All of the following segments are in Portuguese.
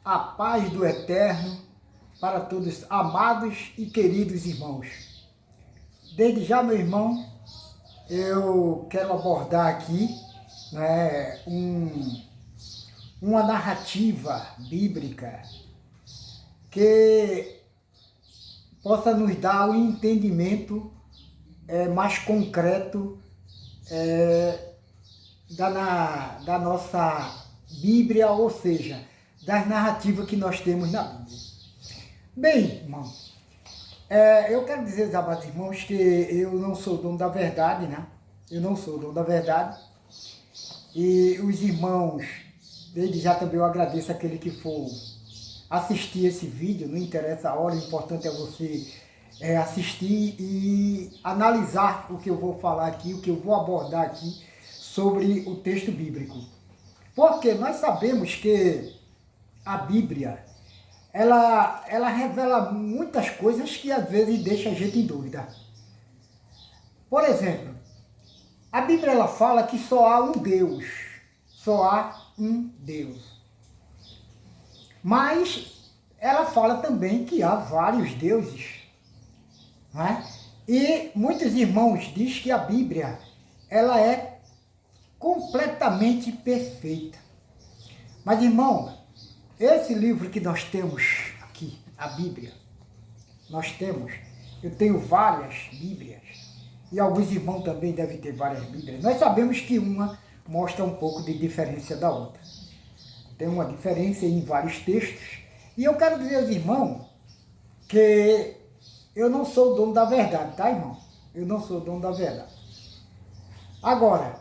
A paz do Eterno para todos, amados e queridos irmãos. Desde já, meu irmão, eu quero abordar aqui uma narrativa bíblica que possa nos dar um entendimento mais concreto da nossa Bíblia, ou seja, das narrativas que nós temos na Bíblia. Bem, irmão, eu quero dizer aos amados irmãos que eu não sou dono da verdade, né? Eu não sou dono da verdade. E os irmãos, desde já também eu agradeço aquele que for assistir esse vídeo, não interessa a hora, o importante é você assistir e analisar o que eu vou falar aqui, o que eu vou abordar aqui sobre o texto bíblico. Porque nós sabemos que a Bíblia, ela revela muitas coisas que às vezes deixa a gente em dúvida. Por exemplo, a Bíblia ela fala que só há um Deus. Só há um Deus. Mas ela fala também que há vários deuses. Não é? E muitos irmãos dizem que a Bíblia ela é completamente perfeita. Mas, irmão, esse livro que nós temos aqui, a Bíblia, eu tenho várias Bíblias, e alguns irmãos também devem ter várias Bíblias. Nós sabemos que uma mostra um pouco de diferença da outra. Tem uma diferença em vários textos. E eu quero dizer aos irmãos que eu não sou o dono da verdade, tá, irmão? Eu não sou o dono da verdade. Agora,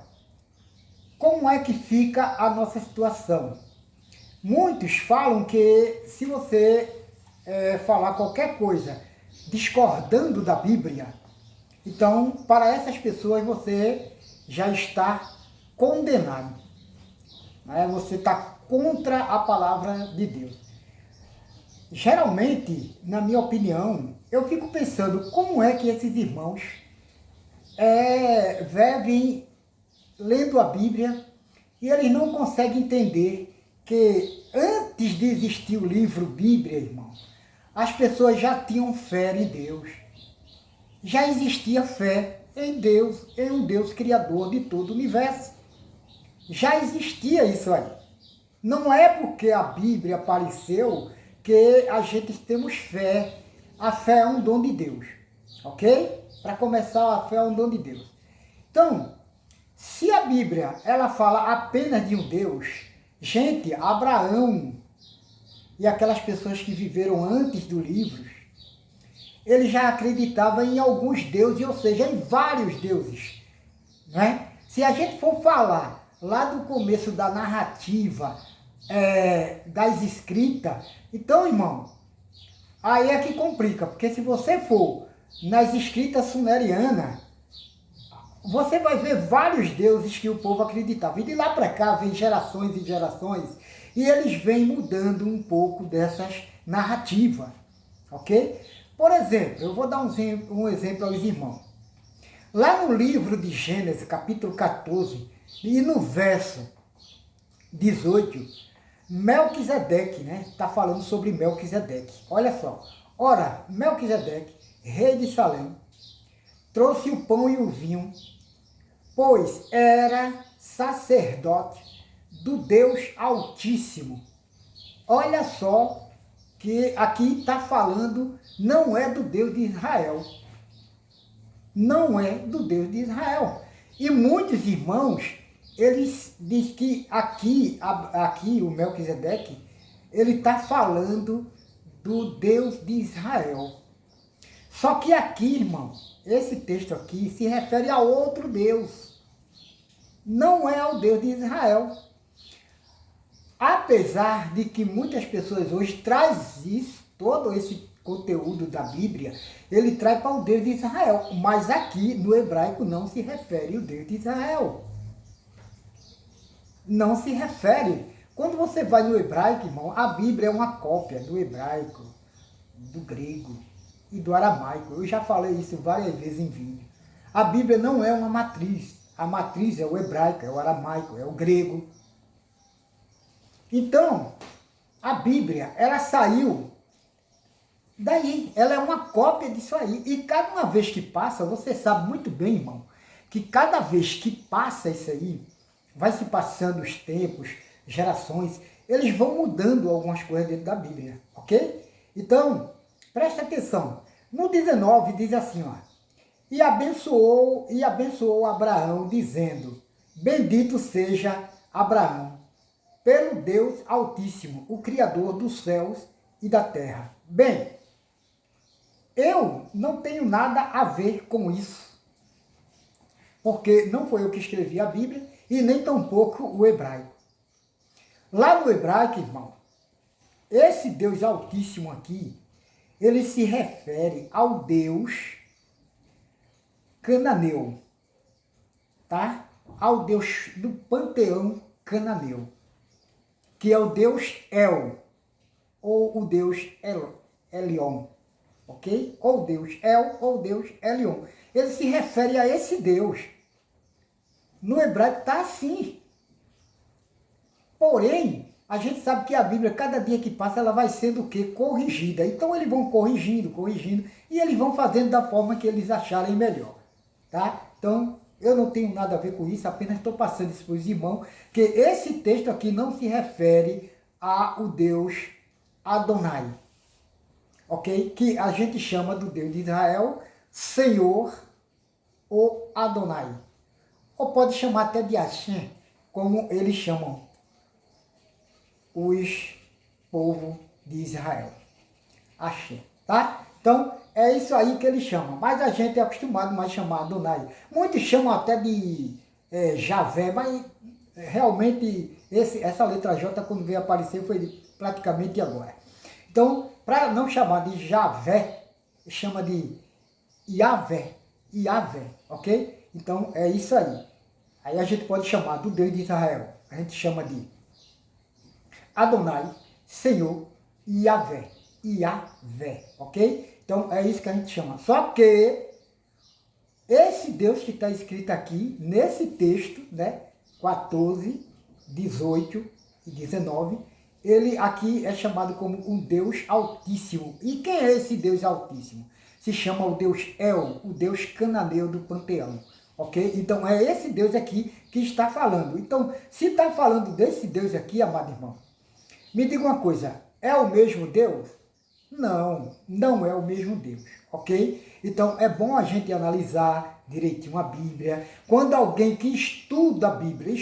como é que fica a nossa situação? Muitos falam que se você falar qualquer coisa discordando da Bíblia, então, para essas pessoas, você já está condenado. Né? Você está contra a palavra de Deus. Geralmente, na minha opinião, eu fico pensando como é que esses irmãos vivem lendo a Bíblia e eles não conseguem entender que antes de existir o livro Bíblia, irmão, as pessoas já tinham fé em Deus. Já existia fé em Deus, em um Deus criador de todo o universo. Já existia isso aí. Não é porque a Bíblia apareceu que a gente temos fé. A fé é um dom de Deus, ok? Para começar, a fé é um dom de Deus. Então, se a Bíblia ela fala apenas de um Deus, gente, Abraão e aquelas pessoas que viveram antes do livro, ele já acreditava em alguns deuses, ou seja, em vários deuses. Né? Se a gente for falar lá do começo da narrativa, das escritas, então, irmão, aí é que complica, porque se você for nas escritas sumerianas, você vai ver vários deuses que o povo acreditava. E de lá para cá vem gerações e gerações, e eles vêm mudando um pouco dessas narrativas, ok? Por exemplo, eu vou dar um exemplo aos irmãos. Lá no livro de Gênesis, capítulo 14, e no verso 18, Melquisedeque, né? Está falando sobre Melquisedeque. Olha só. Ora, Melquisedeque, rei de Salém, trouxe o pão e o vinho, pois era sacerdote do Deus Altíssimo. Olha só que aqui está falando, não é do Deus de Israel. Não é do Deus de Israel. E muitos irmãos, eles dizem que aqui o Melquisedeque, ele está falando do Deus de Israel. Só que aqui, irmão, esse texto aqui se refere a outro Deus. Não é ao Deus de Israel. Apesar de que muitas pessoas hoje trazem isso, todo esse conteúdo da Bíblia, ele traz para o Deus de Israel. Mas aqui, no hebraico, não se refere ao Deus de Israel. Não se refere. Quando você vai no hebraico, irmão, a Bíblia é uma cópia do hebraico, do grego e do aramaico. Eu já falei isso várias vezes em vídeo. A Bíblia não é uma matriz. A matriz é o hebraico, é o aramaico, é o grego. Então, a Bíblia, ela saiu daí, ela é uma cópia disso aí. E cada uma vez que passa, você sabe muito bem, irmão, que cada vez que passa isso aí, vai se passando os tempos, gerações, eles vão mudando algumas coisas dentro da Bíblia, ok? Então, presta atenção. No 19 diz assim, ó, e abençoou Abraão, dizendo, bendito seja Abraão, pelo Deus Altíssimo, o Criador dos céus e da terra. Bem, eu não tenho nada a ver com isso, porque não foi eu que escrevi a Bíblia e nem tampouco o hebraico. Lá no hebraico, irmão, esse Deus Altíssimo aqui, ele se refere ao Deus cananeu, tá? Ao Deus do panteão cananeu, que é o Deus El, ou o Deus Elion, ok? Ou Deus El, ou Deus Elion. Ele se refere a esse Deus. No hebraico está assim. Porém, a gente sabe que a Bíblia, cada dia que passa, ela vai sendo o quê? Corrigida. Então, eles vão corrigindo, e eles vão fazendo da forma que eles acharem melhor, tá? Então, eu não tenho nada a ver com isso, apenas estou passando isso para os irmãos, que esse texto aqui não se refere ao Deus Adonai, ok? Que a gente chama do Deus de Israel, Senhor ou Adonai. Ou pode chamar até de Hashem, como eles chamam os povos de Israel. Hashem, tá? Então, é isso aí que eles chamam. Mas a gente é acostumado mais a chamar Adonai. Muitos chamam até de Javé, mas realmente essa letra J, quando veio aparecer, foi praticamente agora. Então, para não chamar de Javé, chama de Yahvé, ok? Então, é isso aí. Aí a gente pode chamar do Deus de Israel. A gente chama de Adonai, Senhor, Yahvé, ok? Então, é isso que a gente chama. Só que esse Deus que está escrito aqui, nesse texto, né, 14, 18 e 19, ele aqui é chamado como um Deus Altíssimo. E quem é esse Deus Altíssimo? Se chama o Deus El, o Deus cananeu do panteão, ok? Então, é esse Deus aqui que está falando. Então, se está falando desse Deus aqui, amado irmão, me diga uma coisa, é o mesmo Deus? Não, não é o mesmo Deus, ok? Então, é bom a gente analisar direitinho a Bíblia. Quando alguém que estuda a Bíblia,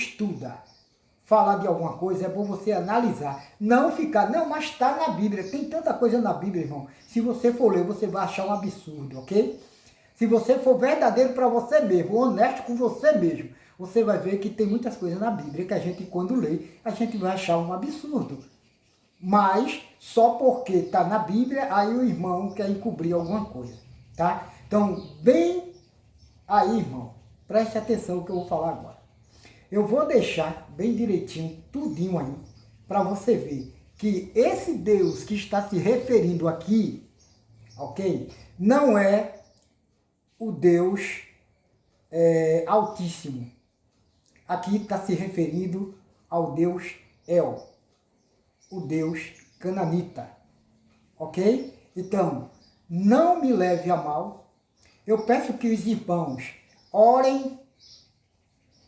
falar de alguma coisa, é bom você analisar. Não ficar, não, mas está na Bíblia. Tem tanta coisa na Bíblia, irmão. Se você for ler, você vai achar um absurdo, ok? Se você for verdadeiro para você mesmo, honesto com você mesmo, você vai ver que tem muitas coisas na Bíblia que a gente, quando lê, a gente vai achar um absurdo. Mas só porque está na Bíblia, aí o irmão quer encobrir alguma coisa, tá? Então, bem aí, irmão, preste atenção no que eu vou falar agora. Eu vou deixar bem direitinho, tudinho aí, para você ver que esse Deus que está se referindo aqui, ok? Não é o Deus Altíssimo. Aqui está se referindo ao Deus El, o Deus cananita, ok? Então, não me leve a mal. Eu peço que os irmãos orem,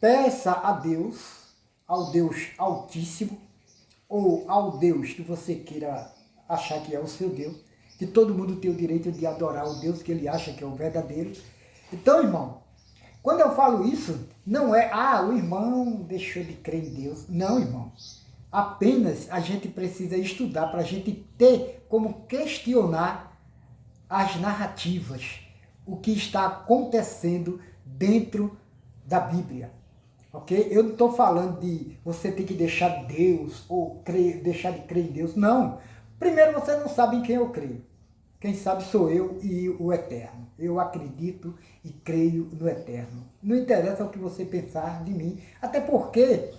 peça a Deus, ao Deus Altíssimo, ou ao Deus que você queira achar que é o seu Deus, que todo mundo tem o direito de adorar o Deus que ele acha que é o verdadeiro. Então, irmão, quando eu falo isso, não é, o irmão deixou de crer em Deus. Não, irmão. Apenas a gente precisa estudar para a gente ter como questionar as narrativas, o que está acontecendo dentro da Bíblia, ok? Eu não estou falando de você ter que deixar Deus ou deixar de crer em Deus, não. Primeiro, você não sabe em quem eu creio. Quem sabe sou eu e o Eterno. Eu acredito e creio no Eterno. Não interessa o que você pensar de mim, até porque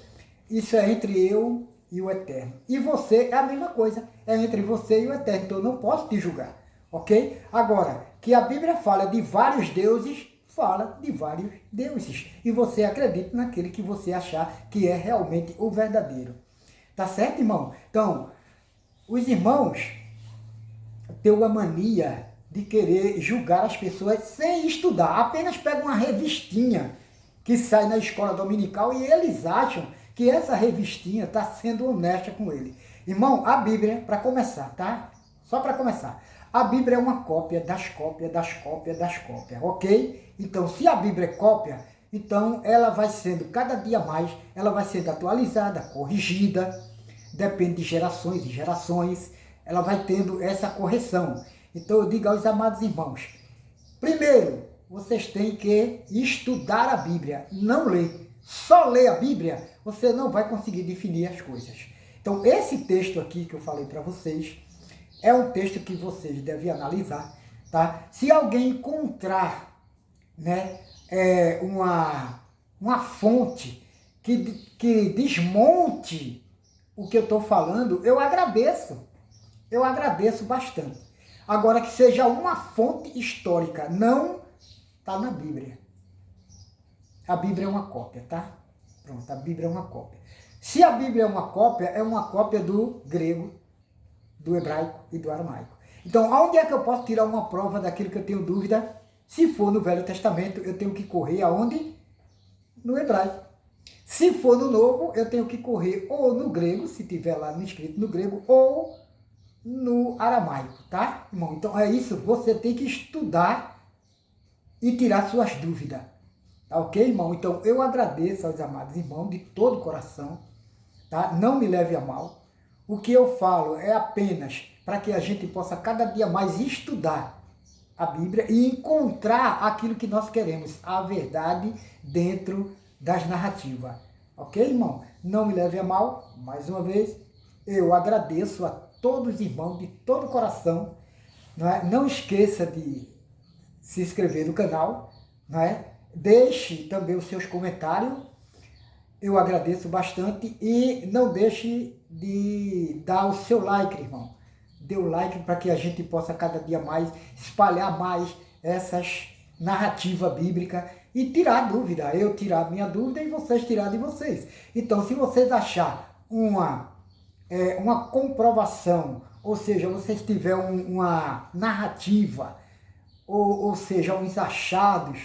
isso é entre eu e o Eterno. E você é a mesma coisa, é entre você e o Eterno, então eu não posso te julgar, ok? Agora, que a Bíblia fala de vários deuses, fala de vários deuses. E você acredita naquele que você achar que é realmente o verdadeiro. Tá certo, irmão? Então, Os irmãos têm uma mania de querer julgar as pessoas sem estudar. Apenas pegam uma revistinha que sai na escola dominical e eles acham que essa revistinha está sendo honesta com ele. Irmão, a Bíblia, para começar, tá? Só para começar. A Bíblia é uma cópia das cópias, das cópias, das cópias, ok? Então, se a Bíblia é cópia, então ela vai sendo, cada dia mais, ela vai sendo atualizada, corrigida, depende de gerações e gerações, ela vai tendo essa correção. Então eu digo aos amados irmãos, primeiro, vocês têm que estudar a Bíblia, não ler. Só ler a Bíblia, você não vai conseguir definir as coisas. Então esse texto aqui que eu falei para vocês, é um texto que vocês devem analisar, tá? Se alguém encontrar, né, uma fonte que desmonte o que eu estou falando, eu agradeço bastante. Agora que seja uma fonte histórica, não está na Bíblia. A Bíblia é uma cópia, tá? Pronto, a Bíblia é uma cópia. Se a Bíblia é uma cópia do grego, do hebraico e do aramaico. Então, aonde é que eu posso tirar uma prova daquilo que eu tenho dúvida? Se for no Velho Testamento, eu tenho que correr aonde? No hebraico. Se for no Novo, eu tenho que correr ou no grego, se tiver lá no escrito no grego, ou no aramaico, tá, irmão? Então é isso, você tem que estudar e tirar suas dúvidas, tá ok, irmão? Então eu agradeço aos amados irmãos de todo o coração, tá? Não me leve a mal. O que eu falo é apenas para que a gente possa cada dia mais estudar a Bíblia e encontrar aquilo que nós queremos, a verdade dentro das narrativas. Ok, irmão? Não me leve a mal, mais uma vez, eu agradeço a todos os irmãos de todo o coração. Não é? Não esqueça de se inscrever no canal, não é? Deixe também os seus comentários, eu agradeço bastante, e não deixe de dar o seu like, irmão. Dê o like para que a gente possa cada dia mais espalhar mais essas narrativas bíblicas e tirar dúvida. Eu tirar minha dúvida e vocês tirar de vocês. Então, se vocês achar uma comprovação, ou seja, vocês tiverem uma narrativa, ou seja, uns achados,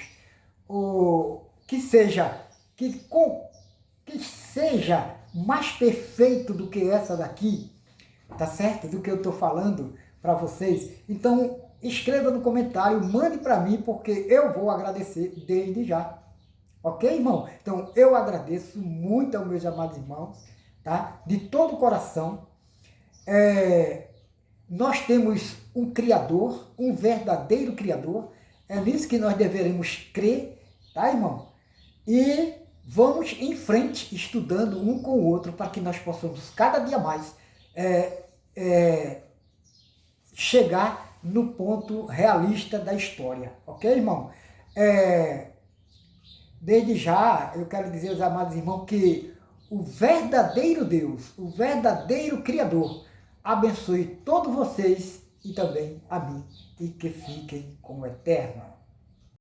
ou que seja mais perfeito do que essa daqui, tá certo? Do que eu estou falando para vocês. Então, escreva no comentário, mande para mim, porque eu vou agradecer desde já. Ok, irmão? Então, eu agradeço muito aos meus amados irmãos, tá? De todo o coração. Nós temos um Criador, um verdadeiro Criador. É nisso que nós deveremos crer, tá, irmão? E vamos em frente, estudando um com o outro, para que nós possamos cada dia mais chegar no ponto realista da história. Ok, irmão? Desde já, eu quero dizer aos amados irmãos que o verdadeiro Deus, o verdadeiro Criador, abençoe todos vocês e também a mim, e que fiquem com o eterno.